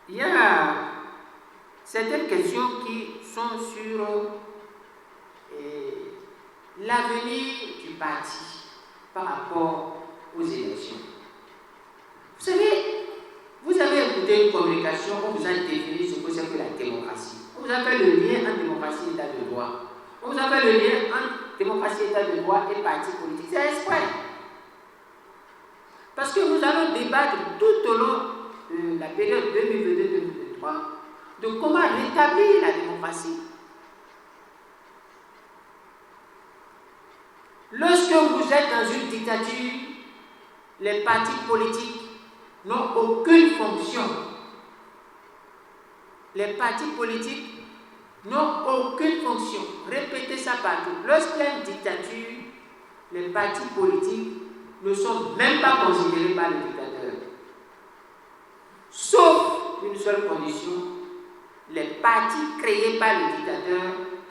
il y a certaines questions qui sont sur l'avenir du parti par rapport aux élections. Vous savez, vous avez écouté une communication, on vous a défini ce que c'est que la démocratie. On vous a fait le lien entre démocratie et état de droit. On vous a fait le lien entre démocratie, état de droit et parti politique. C'est exprès. Parce que nous allons débattre tout au long de la période 2022-2023 de comment rétablir la démocratie. Lorsque vous êtes dans une dictature, les partis politiques n'ont aucune fonction. Les partis politiques n'ont aucune fonction. Répétez ça partout. Lorsqu'il y a une dictature, les partis politiques ne sont même pas considérés par le dictateur. Sauf une seule condition, les partis créés par le dictateur,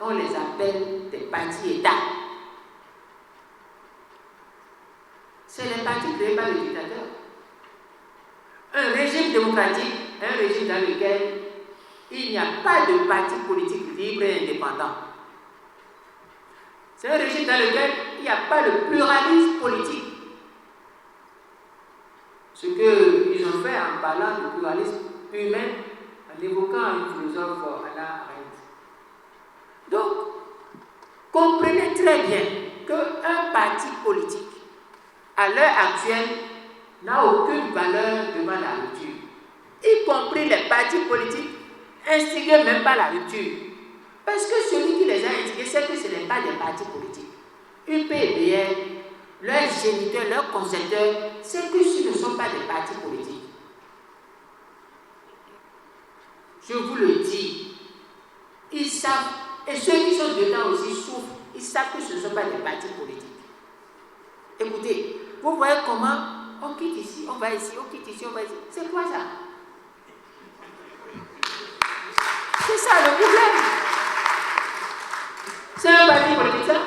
on les appelle des partis États. C'est les partis créés par le dictateur. Un régime démocratique, un régime dans lequel il n'y a pas de parti politique libre et indépendant. C'est un régime dans lequel il n'y a pas de pluralisme politique. Ce qu'ils ont fait en parlant de pluralisme humain, en évoquant un philosophe, Hannah Arendt. Donc, comprenez très bien qu'un parti politique, à l'heure actuelle, n'a aucune valeur devant la rupture. Y compris les partis politiques instigés même pas la rupture. Parce que celui qui les a instigés, c'est que ce n'est pas des partis politiques. UPBR, leurs géniteurs, leurs concepteurs, c'est que ce ne sont pas des partis politiques. Je vous le dis, ils savent, et ceux qui sont dedans aussi souffrent, ils savent que ce ne sont pas des partis politiques. Écoutez, vous voyez comment on quitte ici, on va ici, on quitte ici, on va ici. C'est quoi ça? C'est ça le problème. C'est un parti politique, ça?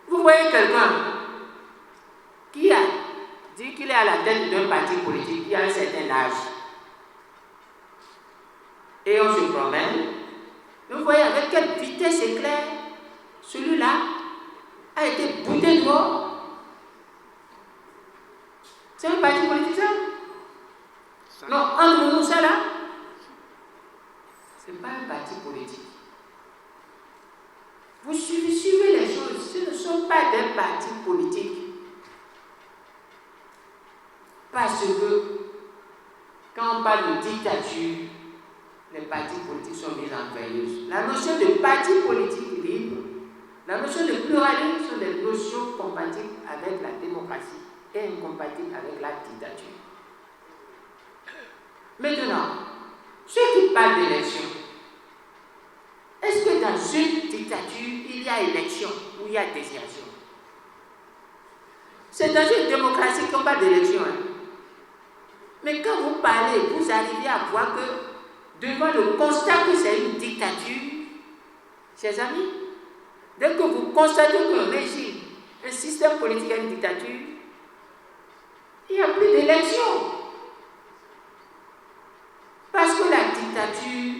Vous voyez quelqu'un qui a dit qu'il est à la tête d'un parti politique qui a un certain âge. Et on se promène. Vous voyez avec quelle vitesse éclair celui-là a été bouté dehors. C'est un parti politique, ça? Non, entre nous, ça là, ce n'est pas un parti politique. Vous suivez les choses, ce ne sont pas des partis politiques. Parce que, quand on parle de dictature, les partis politiques sont mis en veilleuse. La notion de parti politique libre, la notion de pluralisme sont des notions compatibles avec la démocratie et incompatibles avec la dictature. Maintenant, ceux qui parlent d'élection, est-ce que dans une dictature, il y a élection ou il y a désignation? C'est dans une démocratie qu'on parle d'élection. Hein? Mais quand vous parlez, vous arrivez à voir que devant le constat que c'est une dictature, chers amis, dès que vous constatez qu'un régime, un système politique est une dictature, il n'y a plus d'élection. Parce que la dictature,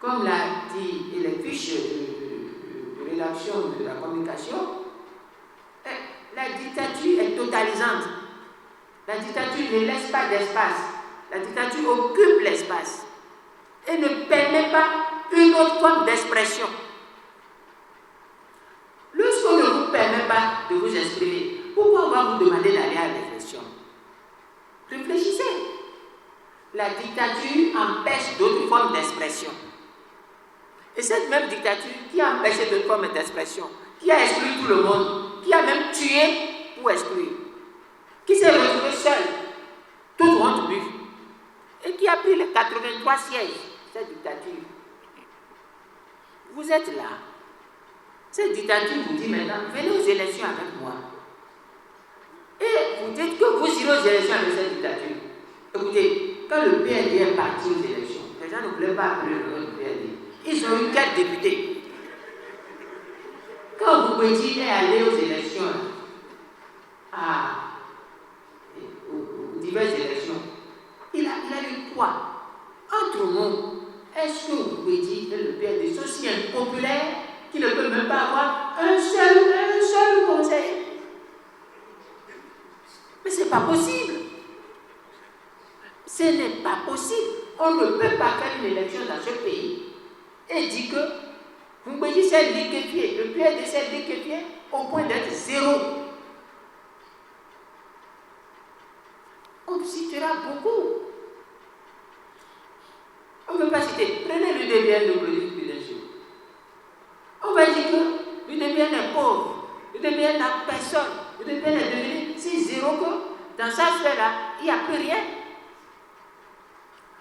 comme l'a dit les fiches de rédaction de la communication, la dictature est totalisante. La dictature ne laisse pas d'espace. La dictature occupe l'espace et ne permet pas une autre forme d'expression. Lorsqu'on ne vous permet pas de vous exprimer, pourquoi on va vous demander d'aller à la réflexion? Réfléchissez. La dictature empêche d'autres formes d'expression. Et cette même dictature qui a empêché d'autres formes d'expression, qui a exclu tout le monde, qui a même tué pour exclure, qui s'est retrouvé seul, tout honte bu, et qui a pris les 83 sièges, cette dictature. Vous êtes là. Cette dictature vous dit maintenant, venez aux élections avec moi. Et vous dites que vous irez aux élections avec cette dictature. Écoutez, quand le PND est parti aux élections, les gens ne voulaient pas appeler le nom du PND. Ils ont eu 4 députés. Quand vous Boukoudji est allé aux élections, aux diverses élections, il a eu quoi? Entre nous, est-ce que vous pouvez dire que le PNDS est aussi impopulaire qu'il ne peut même pas avoir un seul conseiller? Mais ce n'est pas possible. Ce n'est pas possible. On ne peut pas faire une élection dans ce pays et dire que vous voyez, c'est liquéfié. Le PNDS est liquéfié au point d'être zéro. On citera beaucoup. On ne peut pas citer. Prenez l'UDBN de Claudine Pédécio. On va dire que l'UDBN est pauvre. L'UDBN n'a personne. L'UDBN est devenu si zéro que dans sa sphère-là, il n'y a plus rien.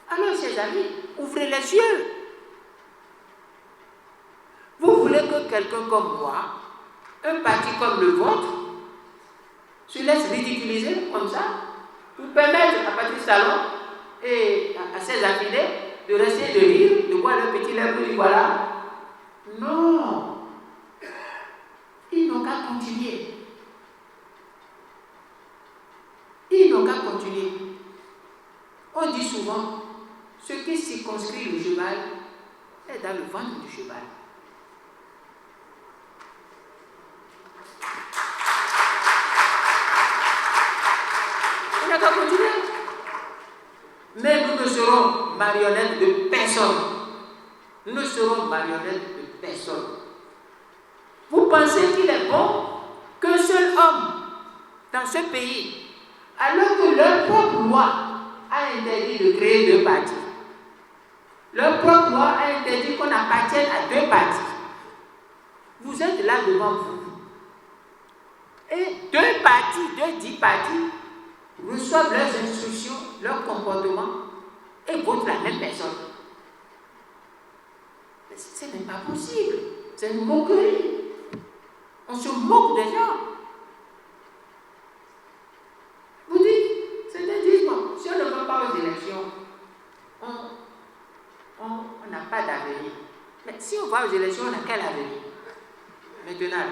Alors, chers amis, ouvrez les yeux. Vous voulez que quelqu'un comme moi, un parti comme le vôtre, se laisse ridiculiser comme ça, pour permettre à Patrice Talon et à ses affidés de rester de rire, de voir le petit lèvre, dire voilà. Non. Ils n'ont qu'à continuer. Ils n'ont qu'à continuer. On dit souvent, ce qui circonscrit le cheval est dans le ventre du cheval. On n'a qu'à continuer. Mais nous ne serons marionnettes de personne. Nous ne serons marionnettes de personne. Vous pensez qu'il est bon qu'un seul homme dans ce pays, alors que leur propre loi a interdit de créer deux partis, leur propre loi a interdit qu'on appartienne à deux partis, vous êtes là devant vous. Et deux partis, 10 partis, reçoivent leurs instructions, leurs comportements et votent la même personne. Mais ce n'est pas possible. C'est une moquerie. On se moque des gens. Vous dites, c'est-à-dire, bon, si on ne va pas aux élections, on n'a pas d'avenir. Mais si on va aux élections, on a quel avenir? Maintenant,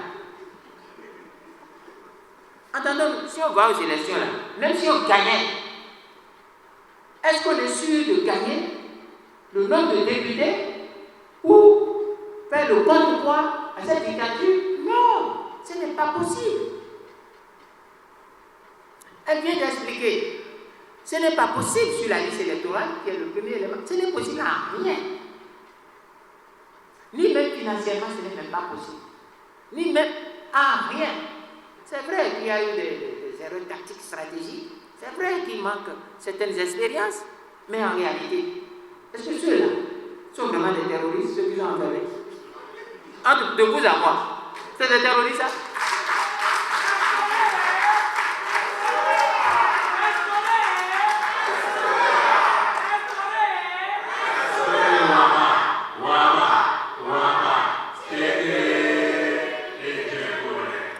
entendons, si on va aux élections, là, même si on gagnait, est-ce qu'on est sûr de gagner le nombre de députés ou faire le contre-poids à cette dictature? Non, ce n'est pas possible. Elle vient d'expliquer, ce n'est pas possible sur la liste électorale, qui est le premier élément, ce n'est possible à rien. Ni même financièrement, ce n'est même pas possible. Ni même à rien. C'est vrai qu'il y a eu des erreurs tactiques, stratégiques. C'est vrai qu'il manque certaines expériences. Mais en réalité, est-ce que ceux-là sont vraiment des terroristes, ceux qui sont enfermés? De vous à moi, c'est des terroristes, ça?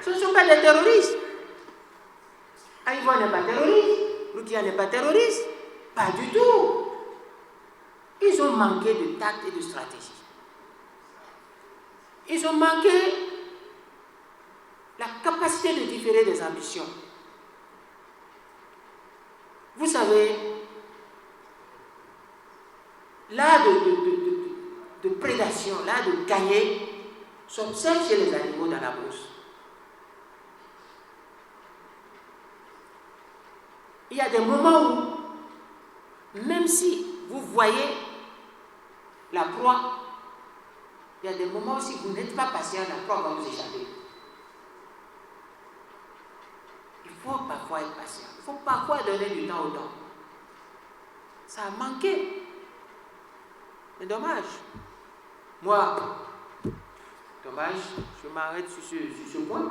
Ce ne sont pas des terroristes. Aïva n'est pas terroriste, Routia n'est pas terroriste. Pas du tout. Ils ont manqué de tact et de stratégie. Ils ont manqué la capacité de différer des ambitions. Vous savez, l'art de prédation, l'art de gagner, s'observe chez les animaux dans la brousse. Il y a des moments où, même si vous voyez la proie, il y a des moments où si vous n'êtes pas patient, la proie va vous échapper. Il faut parfois être patient. Il faut parfois donner du temps au temps. Ça a manqué. Mais dommage. Moi, dommage, je m'arrête sur ce point.